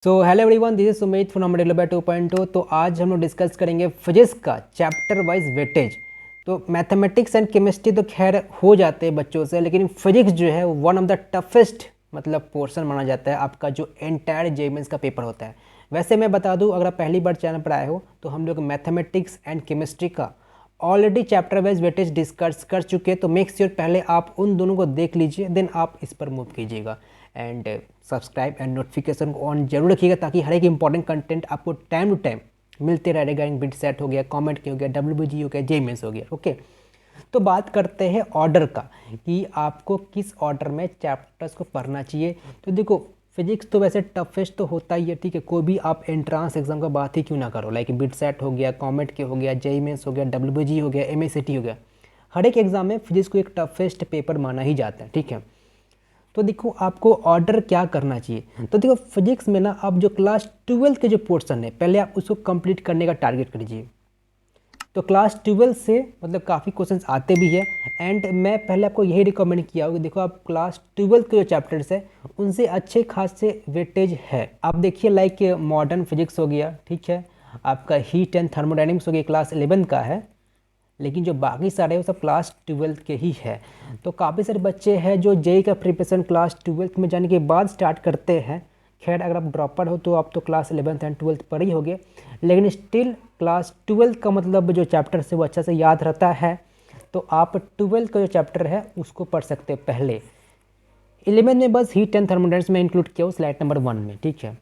So hello everyone, this is Sumit from developer 2.0। तो आज हम लोग डिस्कस करेंगे फिजिक्स का चैप्टर वाइज वेटेज। तो मैथमेटिक्स एंड केमिस्ट्री तो खैर हो जाते हैं बच्चों से, लेकिन फिजिक्स जो है one of the toughest portion माना जाता है आपका जो एंटायर जेईई का पेपर होता है। वैसे मैं बता दूं, अगर आप पहली बार चैनल पर आए हो तो हम लोग मैथमेटिक्स एंड केमिस्ट्री का already chapter wise weightage discuss कर चुके हैं। तो मेक श्योर पहले आप उन दोनों को देख लीजिए, देन आप इस पर मूव कीजिएगा। एंड सब्सक्राइब एंड नोटिफिकेशन को ऑन जरूर रखिएगा ताकि हर एक इंपॉर्टेंट कंटेंट आपको टाइम टू टाइम मिलते रहेगा। बिट सेट हो गया, कमेंट के हो गया, डब्ल्यूबीजी हो गया, जेईई हो गया। ओके, तो बात करते हैं ऑर्डर का कि आपको किस ऑर्डर में चैप्टर्स को पढ़ना चाहिए। तो देखो, फिजिक्स तो वैसे टफेस्ट तो होता ही है, ठीक है। कोई भी आप एंट्रांस एग्जाम का बात ही क्यों ना करो, लाइक बिट सेट हो गया, कॉमेट के हो गया, जेईई हो गया, डब्ल्यूबीजी हो गया, एमएससीटी हो गया, हर एक एग्जाम में फिजिक्स को एक टफेस्ट पेपर माना ही जाता है, ठीक है। तो देखो, आपको ऑर्डर क्या करना चाहिए। तो देखो, फिजिक्स में ना आप जो क्लास 12 के जो पोर्शन है, पहले आप उसको कंप्लीट करने का टारगेट करिए। तो क्लास 12 से काफ़ी क्वेश्चंस आते भी है, एंड मैं पहले आपको यही रिकमेंड किया हो कि देखो, आप क्लास 12 के जो चैप्टर्स है उनसे अच्छे खासे वेटेज है। आप देखिए, लाइक मॉडर्न फिजिक्स हो गया, ठीक है, आपका हीट एंड थर्मोडायनेमिक्स हो गया, क्लास 11 का है, लेकिन जो बाकी सारे वो सब क्लास 12 के ही है। तो काफ़ी सारे बच्चे हैं जो जेई का प्रिपरेशन क्लास 12 में जाने के बाद स्टार्ट करते हैं। खैर, अगर आप ड्रॉपर हो तो आप तो क्लास 11th एंड 12th पर ही होगे, लेकिन स्टिल क्लास 12 का जो चैप्टर है वो अच्छा से याद रहता है। तो आप 12 का जो चैप्टर है उसको पढ़ सकते हैं पहले। 11 में बस हीट एंड थर्मोडायनेमिक्स में इंक्लूड किया हूँ स्लाइड नंबर 1 में, ठीक है।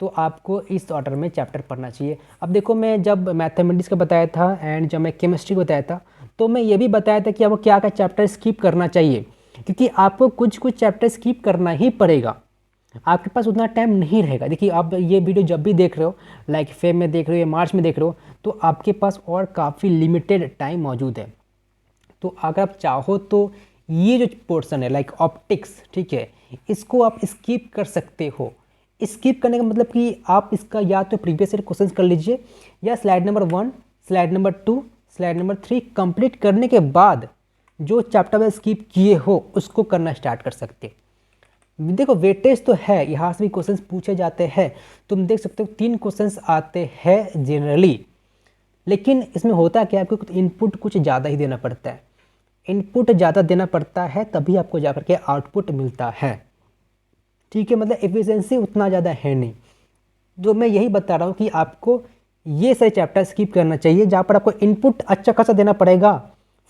तो आपको इस ऑर्डर में चैप्टर पढ़ना चाहिए। अब देखो, मैं जब मैथमेटिक्स का बताया था एंड जब मैं केमिस्ट्री को बताया था, तो मैं ये भी बताया था कि आपको क्या क्या चैप्टर स्किप करना चाहिए, क्योंकि आपको कुछ कुछ चैप्टर स्किप करना ही पड़ेगा। आपके पास उतना टाइम नहीं रहेगा। देखिए, आप ये वीडियो जब भी देख रहे हो, लाइक फेब में देख रहे हो या मार्च में देख रहे हो, तो आपके पास और काफ़ी लिमिटेड टाइम मौजूद है। तो अगर आप चाहो तो ये जो पोर्शन है लाइक ऑप्टिक्स, ठीक है, इसको आप स्किप कर सकते हो। स्किप करने का मतलब कि आप इसका या तो प्रीवियस ईयर क्वेश्चंस कर लीजिए, या slide number 1, slide number 2, slide number 3 complete करने के बाद जो चैप्टर में स्किप किए हो उसको करना स्टार्ट कर सकते। देखो, वेटेज तो है, यहाँ से भी क्वेश्चंस पूछे जाते हैं। तुम देख सकते हो 3 क्वेश्चंस आते हैं जनरली, लेकिन इसमें होता क्या है, आपको इनपुट कुछ ज़्यादा ही देना पड़ता है। इनपुट ज़्यादा देना पड़ता है तभी आपको जाकर के आउटपुट मिलता है, ठीक है। एफिशिएंसी उतना ज़्यादा है नहीं। जो मैं यही बता रहा हूँ कि आपको ये सारे चैप्टर स्किप करना चाहिए जहाँ पर आपको इनपुट अच्छा खासा देना पड़ेगा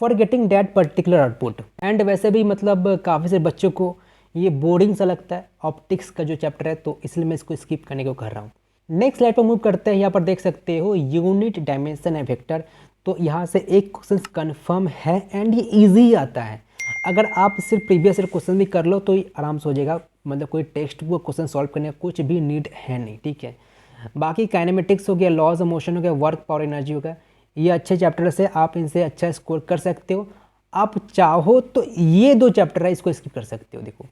for getting that particular output. And वैसे भी काफ़ी सारे बच्चों को ये बोरिंग सा लगता है ऑप्टिक्स का जो चैप्टर है, तो इसलिए मैं इसको स्किप करने को कर रहा हूँ। नेक्स्ट स्लाइड पर मूव करते हैं। यहाँ पर देख सकते हो यूनिट, डायमेंशन एंड वेक्टर। तो यहाँ से एक क्वेश्चन कन्फर्म है एंड ये ईजी आता है। अगर आप सिर्फ प्रीवियस ईयर क्वेश्चन भी कर लो तो ये आराम से हो जाएगा। कोई टेक्स्ट बुक क्वेश्चन सॉल्व करने का कुछ भी नीड है नहीं, ठीक है। बाकी काइनेमेटिक्स हो गया, लॉज ऑफ मोशन हो गया, वर्क पावर एनर्जी हो गया, ये अच्छे चैप्टर से आप इनसे अच्छा स्कोर कर सकते हो। आप चाहो तो ये 2 चैप्टर है इसको स्किप कर सकते हो। देखो,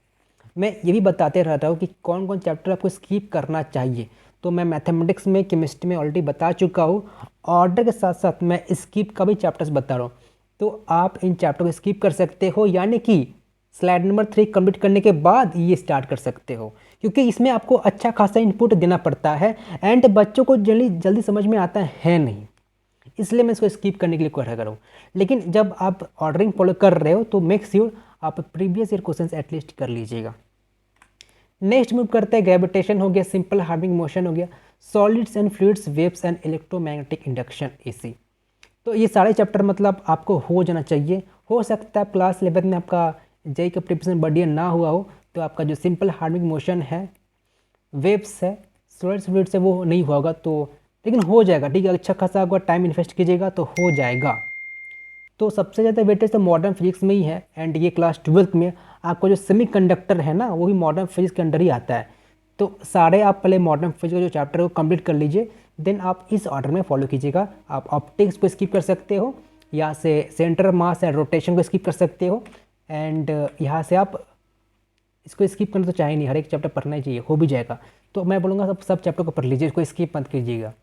मैं ये भी बताते रहता हूँ कि कौन कौन चैप्टर आपको स्किप करना चाहिए। तो मैं मैथमेटिक्स में, केमिस्ट्री में ऑलरेडी बता चुका हूँ। ऑर्डर के साथ साथ मैं स्किप का भी चैप्टर्स बता रहा हूँ, तो आप इन चैप्टर को स्किप कर सकते हो, यानी कि स्लाइड नंबर 3 कंप्लीट करने के बाद ये स्टार्ट कर सकते हो, क्योंकि इसमें आपको अच्छा खासा इनपुट देना पड़ता है एंड बच्चों को जल्दी जल्दी समझ में आता है नहीं, इसलिए मैं इसको स्किप करने के लिए कह रहा हूँ। लेकिन जब आप ऑर्डरिंग फॉलो कर रहे हो तो मेक श्योर आप प्रीवियस ईयर क्वेश्चंस एटलीस्ट कर लीजिएगा। नेक्स्ट मूव करते हैं, ग्रेविटेशन हो गया, सिंपल हार्मोनिक मोशन हो गया, solids and fluids, waves and electromagnetic induction, AC. तो ये सारे चैप्टर आपको हो जाना चाहिए। हो सकता है क्लास 11 में आपका जेई का प्रिपरेशन बढ़िया ना हुआ हो, तो आपका जो सिंपल हार्मोनिक मोशन है, वेव्स है, सॉलिड्स फ्लूइड्स है, वो नहीं हुआ होगा, तो लेकिन हो जाएगा, ठीक है। अच्छा खासा अगर टाइम इन्वेस्ट कीजिएगा तो हो जाएगा। तो सबसे ज़्यादा वेटेज तो मॉडर्न फिजिक्स में ही है, एंड ये क्लास 12 में आपको जो सेमीकंडक्टर है ना, वो भी मॉडर्न फिजिक्स के अंडर ही आता है। तो सारे आप पहले मॉडर्न फिजिक्स का जो चैप्टर है वो कंप्लीट कर लीजिए, देन आप इस ऑर्डर में फॉलो कीजिएगा। आप ऑप्टिक्स को स्किप कर सकते हो, यहाँ से सेंटर मास एंड रोटेशन को स्किप कर सकते हो, एंड यहाँ से आप इसको स्किप करना तो चाहिए नहीं, हर एक चैप्टर पढ़ना ही चाहिए, हो भी जाएगा। तो मैं बोलूँगा सब चैप्टर को पढ़ लीजिए, इसको स्किप मत कीजिएगा।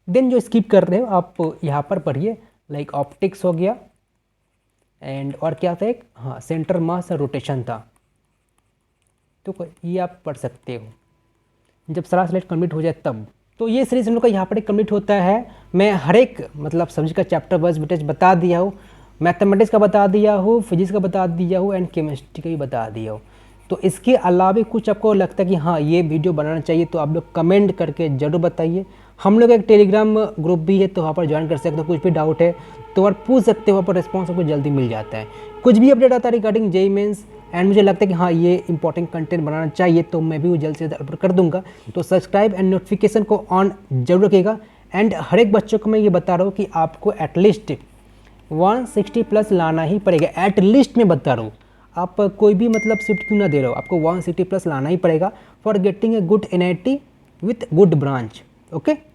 देन जो स्किप कर रहे हो आप यहाँ पर पढ़िए, लाइक ऑप्टिक्स हो गया, एंड और क्या था एक, हाँ, सेंटर मास रोटेशन था, तो ये आप पढ़ सकते हो। जब सारा सिलेक्ट कंप्लीट हो जाए तब। तो ये सीरीज हम लोग का यहाँ पर कंप्लीट होता है। मैं हर एक मतलब सब्जेक्ट का चैप्टर वाइज वेटेज बता दिया हूँ, मैथमेटिक्स का बता दिया हूँ, फिजिक्स का बता दिया हूँ एंड केमिस्ट्री का भी बता दिया हूँ। तो इसके अलावा भी कुछ आपको लगता है कि हाँ ये वीडियो बनाना चाहिए तो आप लोग कमेंट करके ज़रूर बताइए। हम लोग एक टेलीग्राम ग्रुप भी है तो वहाँ पर ज्वाइन कर सकते हो, कुछ भी डाउट है तो और पूछ सकते हो, वहाँ पर रिस्पॉन्स आपको जल्दी मिल जाता है। कुछ भी अपडेट आता है रिगार्डिंग जेईई मेंस एंड मुझे लगता है कि हाँ ये इंपॉर्टेंट कंटेंट बनाना चाहिए तो मैं भी वो जल्द से जल्द अपलोड कर दूंगा। तो सब्सक्राइब एंड नोटिफिकेशन को ऑन जरूर रखिएगा। एंड हर एक बच्चों को मैं ये बता रहा हूँ कि आपको एटलीस्ट 160 प्लस लाना ही पड़ेगा, एटलीस्ट मैं बता रहा हूँ। आप कोई भी मतलब शिफ्ट क्यों ना दे रहे हो, आपको 160 प्लस लाना ही पड़ेगा for getting a good NIT with good branch. Okay.